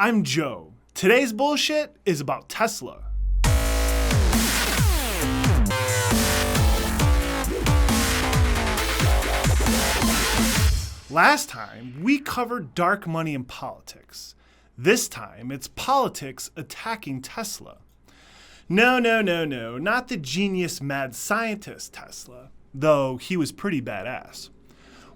I'm Joe. Today's bullshit is about Tesla. Last time, we covered dark money and politics. This time, it's politics attacking Tesla. No, not the genius mad scientist Tesla, though he was pretty badass.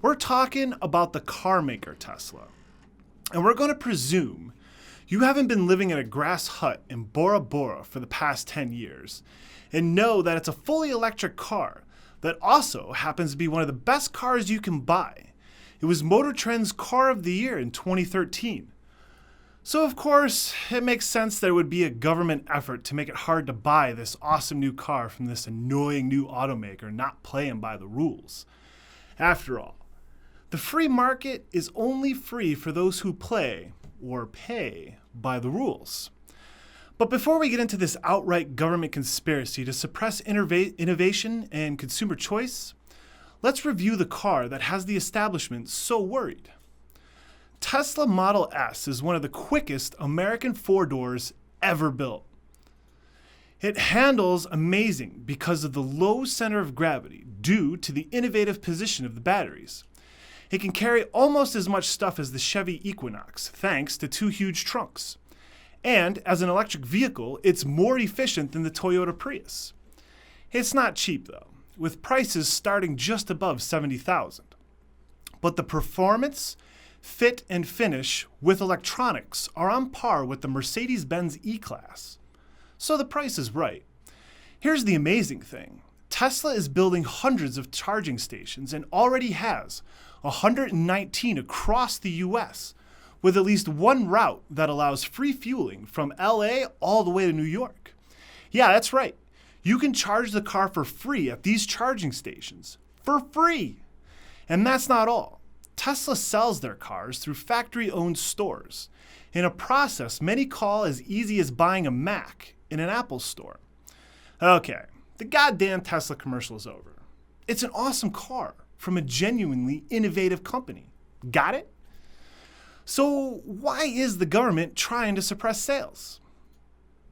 We're talking about the car maker Tesla. And we're going to presume you haven't been living in a grass hut in Bora Bora for the past 10 years and know that it's a fully electric car that also happens to be one of the best cars you can buy. It was Motor Trend's Car of the Year in 2013. So of course, it makes sense that it would be a government effort to make it hard to buy this awesome new car from this annoying new automaker not playing by the rules. After all, the free market is only free for those who play or pay by the rules. But before we get into this outright government conspiracy to suppress innovation and consumer choice, let's review the car that has the establishment so worried. Tesla Model S is one of the quickest American four-doors ever built. It handles amazing because of the low center of gravity due to the innovative position of the batteries. It can carry almost as much stuff as the Chevy Equinox, thanks to two huge trunks. And as an electric vehicle, it's more efficient than the Toyota Prius. It's not cheap though, with prices starting just above $70,000. But the performance, fit, and finish with electronics are on par with the Mercedes-Benz E-Class. So the price is right. Here's the amazing thing. Tesla is building hundreds of charging stations and already has 119 across the US, with at least one route that allows free fueling from LA all the way to New York. Yeah, that's right. You can charge the car for free at these charging stations. For free! And that's not all. Tesla sells their cars through factory-owned stores, in a process many call as easy as buying a Mac in an Apple store. Okay, the goddamn Tesla commercial is over. It's an awesome car from a genuinely innovative company. Got it? So why is the government trying to suppress sales?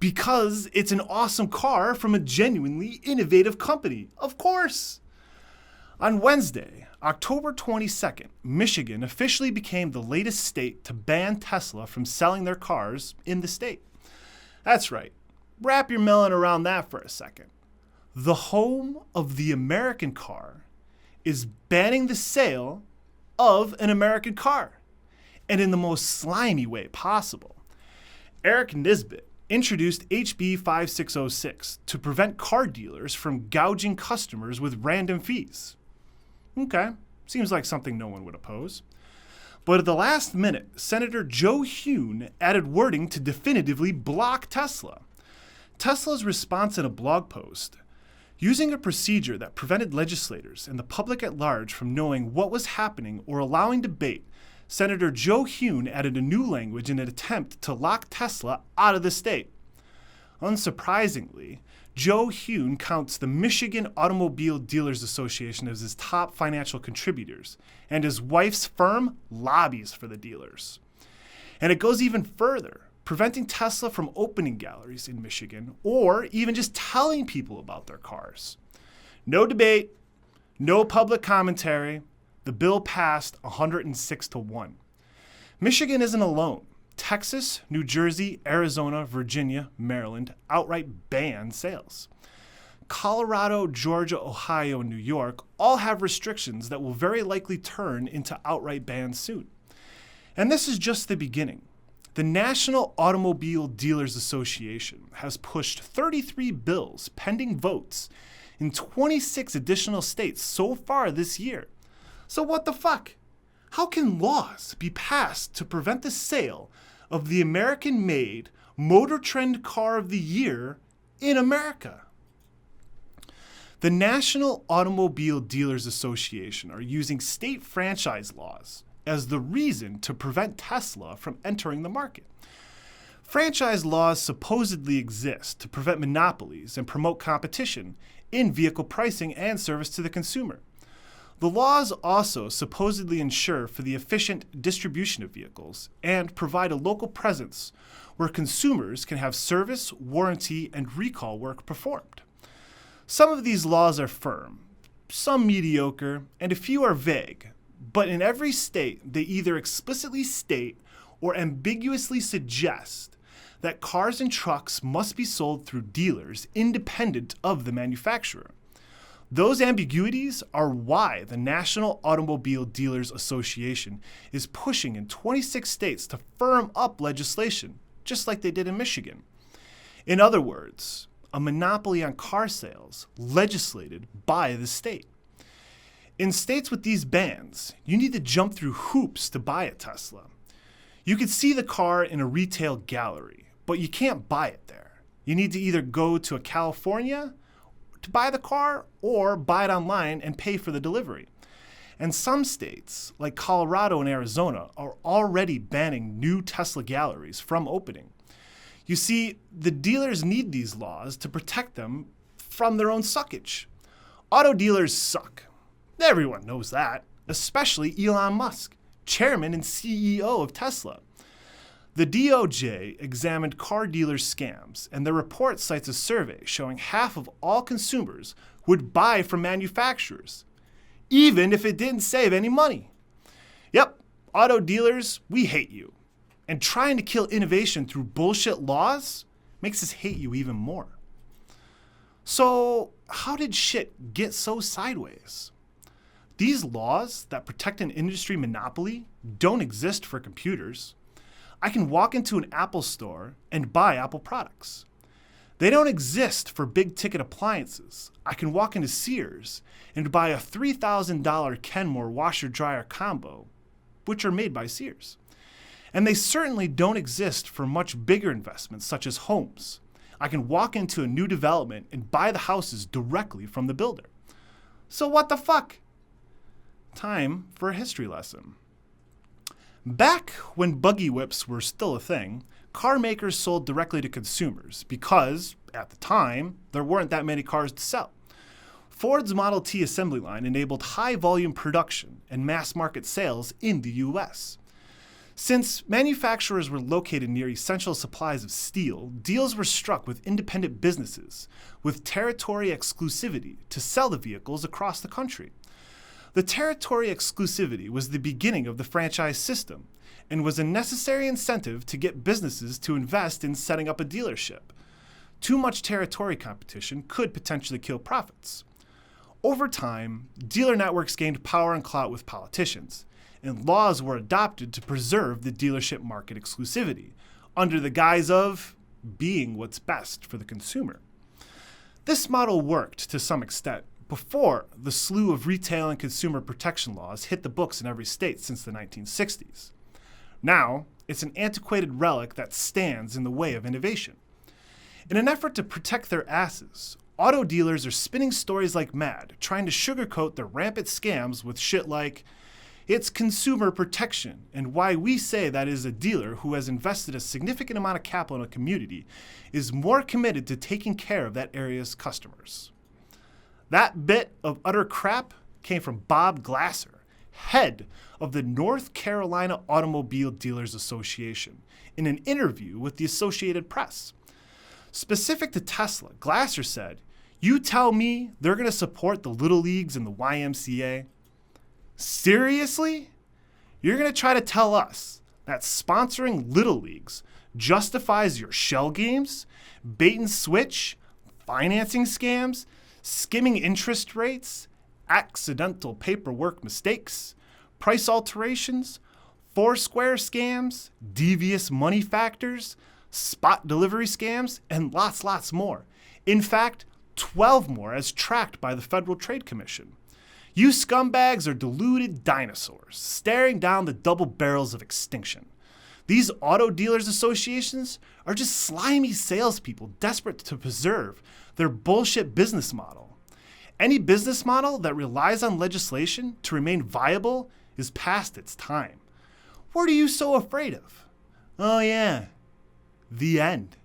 Because it's an awesome car from a genuinely innovative company. Of course. On Wednesday, October 22nd, Michigan officially became the latest state to ban Tesla from selling their cars in the state. That's right. Wrap your melon around that for a second. The home of the American car is banning the sale of an American car, and in the most slimy way possible. Eric Nisbet introduced HB 5606 to prevent car dealers from gouging customers with random fees. Okay, seems like something no one would oppose. But at the last minute, Senator Joe Hune added wording to definitively block Tesla. Tesla's response in a blog post, using a procedure that prevented legislators and the public at large from knowing what was happening or allowing debate, Senator Joe Hune added a new language in an attempt to lock Tesla out of the state. Unsurprisingly, Joe Hune counts the Michigan Automobile Dealers Association as his top financial contributors, and his wife's firm lobbies for the dealers. And it goes even further, preventing Tesla from opening galleries in Michigan or even just telling people about their cars. No debate, no public commentary. The bill passed 106-1. Michigan isn't alone. Texas, New Jersey, Arizona, Virginia, Maryland outright ban sales. Colorado, Georgia, Ohio, and New York all have restrictions that will very likely turn into outright bans soon. And this is just the beginning. The National Automobile Dealers Association has pushed 33 bills pending votes in 26 additional states so far this year. So what the fuck? How can laws be passed to prevent the sale of the American-made Motor Trend Car of the Year in America? The National Automobile Dealers Association are using state franchise laws as the reason to prevent Tesla from entering the market. Franchise laws supposedly exist to prevent monopolies and promote competition in vehicle pricing and service to the consumer. The laws also supposedly ensure for the efficient distribution of vehicles and provide a local presence where consumers can have service, warranty, and recall work performed. Some of these laws are firm, some mediocre, and a few are vague, but in every state they either explicitly state or ambiguously suggest that cars and trucks must be sold through dealers independent of the manufacturer. Those ambiguities are why the National Automobile Dealers Association is pushing in 26 states to firm up legislation, just like they did in Michigan. In other words, a monopoly on car sales legislated by the state. In states with these bans, you need to jump through hoops to buy a Tesla. You could see the car in a retail gallery, but you can't buy it there. You need to either go to a California to buy the car or buy it online and pay for the delivery. And some states, like Colorado and Arizona, are already banning new Tesla galleries from opening. You see, the dealers need these laws to protect them from their own suckage. Auto dealers suck. Everyone knows that, especially Elon Musk, chairman and CEO of Tesla. The DOJ examined car dealer scams, and their report cites a survey showing half of all consumers would buy from manufacturers, even if it didn't save any money. Yep, auto dealers, we hate you. And trying to kill innovation through bullshit laws makes us hate you even more. So, how did shit get so sideways? These laws that protect an industry monopoly don't exist for computers. I can walk into an Apple store and buy Apple products. They don't exist for big ticket appliances. I can walk into Sears and buy a $3,000 Kenmore washer dryer combo, which are made by Sears. And they certainly don't exist for much bigger investments such as homes. I can walk into a new development and buy the houses directly from the builder. So what the fuck? Time for a history lesson. Back when buggy whips were still a thing, car makers sold directly to consumers because, at the time, there weren't that many cars to sell. Ford's Model T assembly line enabled high-volume production and mass-market sales in the U.S. Since manufacturers were located near essential supplies of steel, deals were struck with independent businesses with territory exclusivity to sell the vehicles across the country. The territory exclusivity was the beginning of the franchise system and was a necessary incentive to get businesses to invest in setting up a dealership. Too much territory competition could potentially kill profits. Over time, dealer networks gained power and clout with politicians, and laws were adopted to preserve the dealership market exclusivity, under the guise of being what's best for the consumer. This model worked to some extent before the slew of retail and consumer protection laws hit the books in every state since the 1960s. Now, it's an antiquated relic that stands in the way of innovation. In an effort to protect their asses, auto dealers are spinning stories like mad, trying to sugarcoat their rampant scams with shit like, it's consumer protection, and why we say that is a dealer who has invested a significant amount of capital in a community is more committed to taking care of that area's customers. That bit of utter crap came from Bob Glasser, head of the North Carolina Automobile Dealers Association, in an interview with the Associated Press. Specific to Tesla, Glasser said, "You tell me they're going to support the Little Leagues and the YMCA? Seriously? You're going to try to tell us that sponsoring Little Leagues justifies your shell games, bait and switch, financing scams, skimming interest rates, accidental paperwork mistakes, price alterations, Foursquare scams, devious money factors, spot delivery scams, and lots more. In fact, 12 more as tracked by the Federal Trade Commission. You scumbags are deluded dinosaurs, staring down the double barrels of extinction. These auto dealers associations are just slimy salespeople desperate to preserve their bullshit business model. Any business model that relies on legislation to remain viable is past its time. What are you so afraid of? Oh yeah, the end.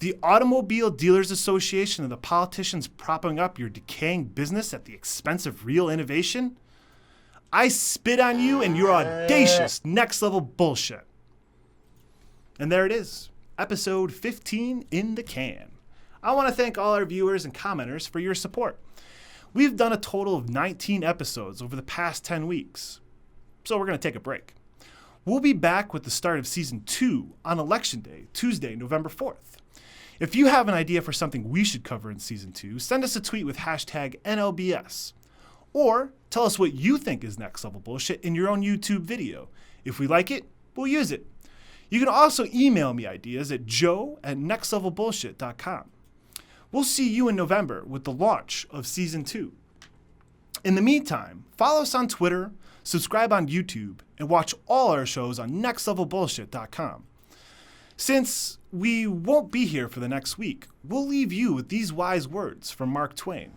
The Automobile Dealers Association and the politicians propping up your decaying business at the expense of real innovation? I spit on you and your audacious next level bullshit. And there it is, episode 15 in the can. I want to thank all our viewers and commenters for your support. We've done a total of 19 episodes over the past 10 weeks, so we're going to take a break. We'll be back with the start of Season 2 on Election Day, Tuesday, November 4th. If you have an idea for something we should cover in Season 2, send us a tweet with hashtag NLBS. Or tell us what you think is next level bullshit in your own YouTube video. If we like it, we'll use it. You can also email me ideas at joe@nextlevelbullshit.com. We'll see you in November with the launch of Season 2. In the meantime, follow us on Twitter, subscribe on YouTube, and watch all our shows on nextlevelbullshit.com. Since we won't be here for the next week, we'll leave you with these wise words from Mark Twain.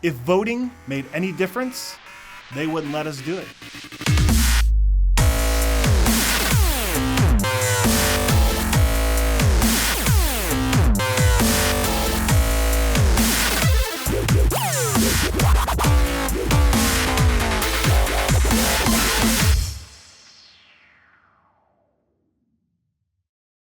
If voting made any difference, they wouldn't let us do it.